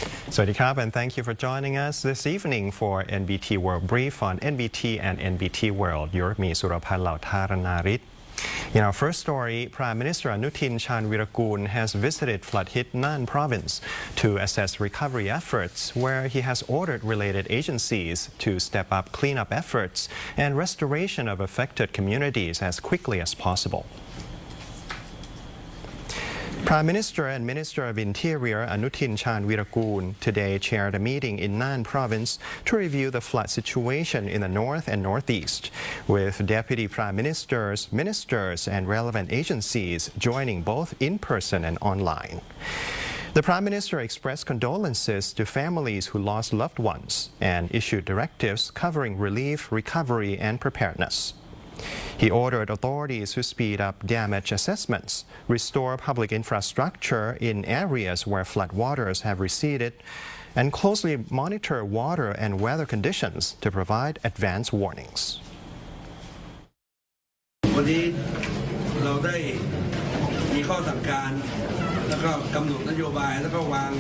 Sawadee and thank you for joining us this evening for NBT World Brief on NBT and NBT World. You're with me, Surapan Lautharannarit. In our first story, Prime Minister Anuthin Chanvirakul has visited flood-hit Nan province to assess recovery efforts, where he has ordered related agencies to step up cleanup efforts and restoration of affected communities as quickly as possible. Prime Minister and Minister of Interior Anuthin Chanvirakul today chaired a meeting in Nan province to review the flood situation in the north and northeast, with Deputy Prime Ministers, ministers and relevant agencies joining both in person and online. The Prime Minister expressed condolences to families who lost loved ones and issued directives covering relief, recovery and preparedness. He ordered authorities to speed up damage assessments, restore public infrastructure in areas where floodwaters have receded, and closely monitor water and weather conditions to provide advance warnings. วันนี้เราได้มีข้อสั่งการแล้วก็กำหนดนโยบายแล้วก็วาง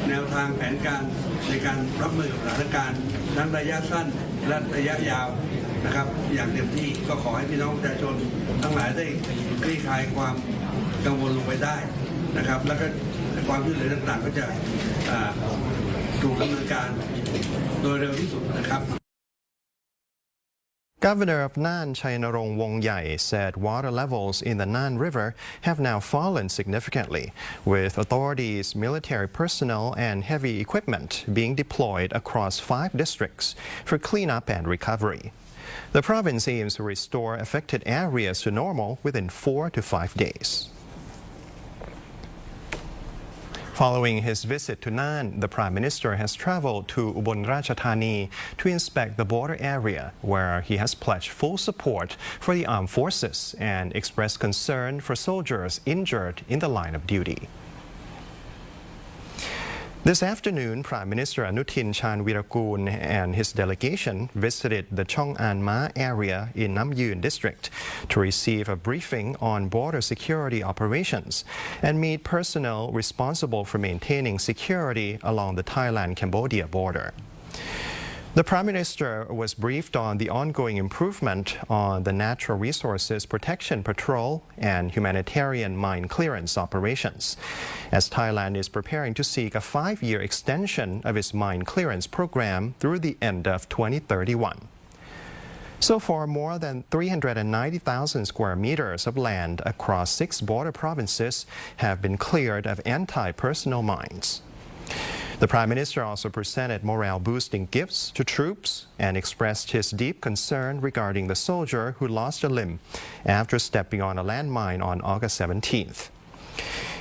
แนวทางแผนการในการรับมือกับสถานการณ์ทั้งระยะสั้นและระยะยาวนะครับอย่างเต็มที่ก็ขอให้พี่น้องประชาชนทั้งหลายได้คลี่คลายความกังวลลงไปได้นะครับแล้วก็ความช่วยเหลือต่างๆก็จะถูกดำเนินการโดยเร็วที่สุดนะครับ Governor of Nan, Chayanarong Wongyai, said water levels in the Nan River have now fallen significantly, with authorities, military personnel and heavy equipment being deployed across 5 districts for cleanup and recovery. The province aims to restore affected areas to normal within 4 to 5 days. Following his visit to Nan, the Prime Minister has traveled to UBON RATCHATHANI to inspect the border area, where he has pledged full support for the armed forces and expressed concern for soldiers injured in the line of duty. This afternoon, Prime Minister Anuthin Chanvirakul and his delegation visited the Chong An Ma area in Nam Yuen district to receive a briefing on border security operations and meet personnel responsible for maintaining security along the Thailand-Cambodia border. The Prime Minister was briefed on the ongoing improvement on the Natural Resources Protection Patrol and humanitarian mine clearance operations, as Thailand is preparing to seek a 5-year extension of its mine clearance program through the end of 2031. So far, more than 390,000 square meters of land across 6 border provinces have been cleared of anti-personnel mines. The Prime Minister also presented morale-boosting gifts to troops and expressed his deep concern regarding the soldier who lost a limb after stepping on a landmine on August 17th.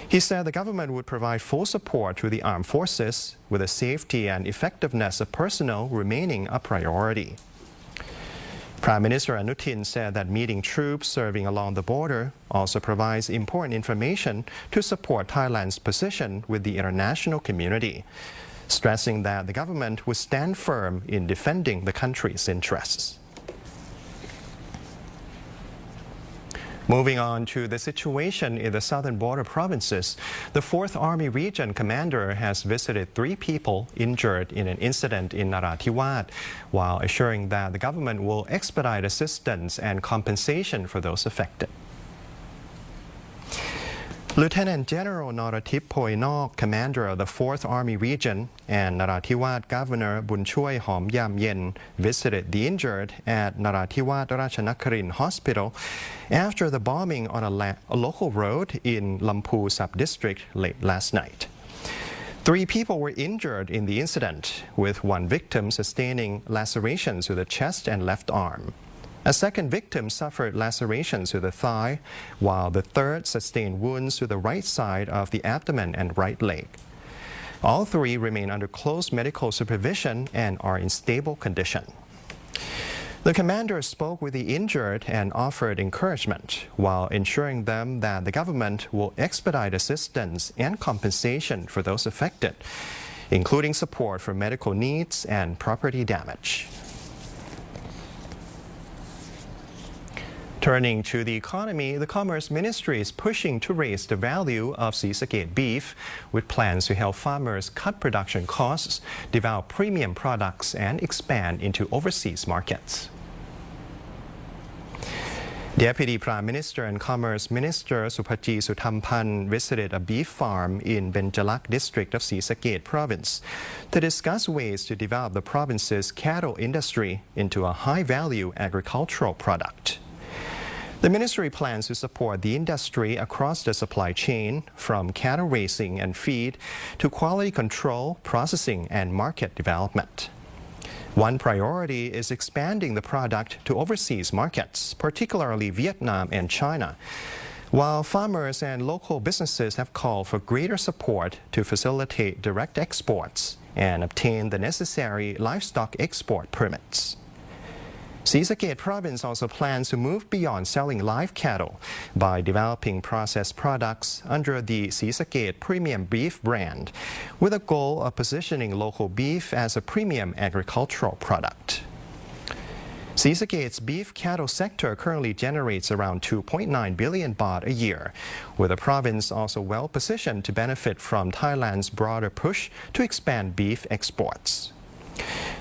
He said the government would provide full support to the armed forces, with the safety and effectiveness of personnel remaining a priority. Prime Minister Anuthin said that meeting troops serving along the border also provides important information to support Thailand's position with the international community, stressing that the government would stand firm in defending the country's interests. Moving on to the situation in the southern border provinces, the 4th Army Region Commander has visited 3 people injured in an incident in NARATHIWAT, while assuring that the government will expedite assistance and compensation for those affected. Lieutenant General Narathiwat Poinok, commander of the 4th Army Region, and Narathiwat Governor Bunchoy Hom Yam Yen visited the injured at Narathiwat Ratchanakarin Hospital after the bombing on a local road in Lampu sub-district late last night. 3 people were injured in the incident, with 1 victim sustaining lacerations to the chest and left arm. A second victim suffered lacerations to the thigh, while the third sustained wounds to the right side of the abdomen and right leg. All 3 remain under close medical supervision and are in stable condition. The commander spoke with the injured and offered encouragement, while ensuring them that the government will expedite assistance and compensation for those affected, including support for medical needs and property damage. Turning to the economy, the Commerce Ministry is pushing to raise the value of SISAKET beef with plans to help farmers cut production costs, develop premium products, and expand into overseas markets. Deputy Prime Minister and Commerce Minister Supaji Suthampan visited a beef farm in Benjalak district of SISAKET province to discuss ways to develop the province's cattle industry into a high-value agricultural product. The ministry plans to support the industry across the supply chain, from cattle raising and feed to quality control, processing, and market development. One priority is expanding the product to overseas markets, particularly Vietnam and China, while farmers and local businesses have called for greater support to facilitate direct exports and obtain the necessary livestock export permits. SISAKET province also plans to move beyond selling live cattle by developing processed products under the SISAKET premium beef brand, with a goal of positioning local beef as a premium agricultural product. SISAKET's beef cattle sector currently generates around 2.9 billion baht a year, with the province also well positioned to benefit from Thailand's broader push to expand beef exports.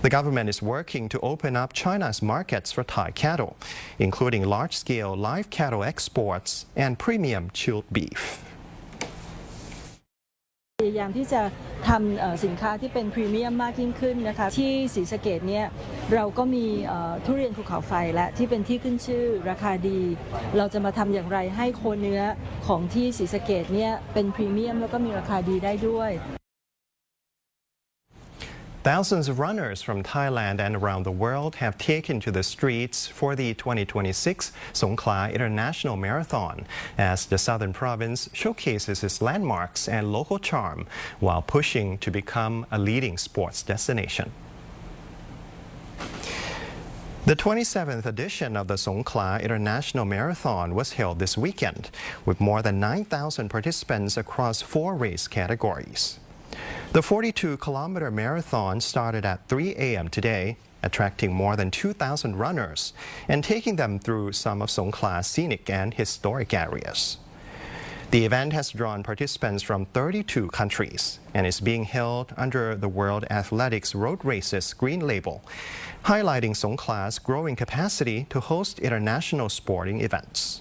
The government is working to open up China's markets for Thai cattle, including large-scale live cattle exports and premium chilled beef. พยายามที่จะทำสินค้าที่เป็นพรีเมียมมากยิ่งขึ้นนะคะที่ศรีสะเกษเนี่ยเราก็มีทุเรียนภูเขาไฟและที่เป็นที่ขึ้นชื่อราคาดีเราจะมาทำอย่างไรให้โคเนื้อของที่ศรีสะเกษเนี่ยเป็นพรีเมียมแล้วก็มีราคาดีได้ด้วย Thousands of runners from Thailand and around the world have taken to the streets for the 2026 SONGKHLA International Marathon as the southern province showcases its landmarks and local charm while pushing to become a leading sports destination. The 27th edition of the SONGKHLA International Marathon was held this weekend, with more than 9,000 participants across 4 race categories. The 42-kilometer marathon started at 3 a.m. today, attracting more than 2,000 runners and taking them through some of SONGKHLA's scenic and historic areas. The event has drawn participants from 32 countries and is being held under the World Athletics Road Races Green Label, highlighting SONGKHLA's growing capacity to host international sporting events.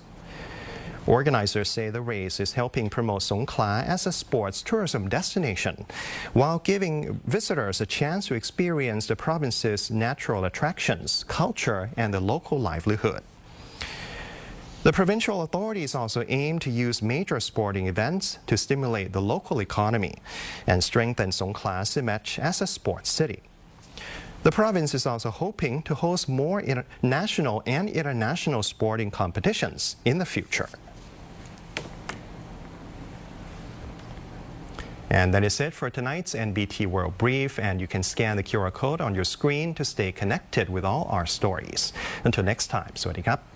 Organizers say the race is helping promote SONGKHLA as a sports tourism destination, while giving visitors a chance to experience the province's natural attractions, culture, and the local livelihood. The provincial authorities also aim to use major sporting events to stimulate the local economy and strengthen SONGKHLA's image as a sports city. The province is also hoping to host more national and international sporting competitions in the future. And that is it for tonight's NBT World Brief, and you can scan the QR code on your screen to stay connected with all our stories. Until next time, สวัสดีครับ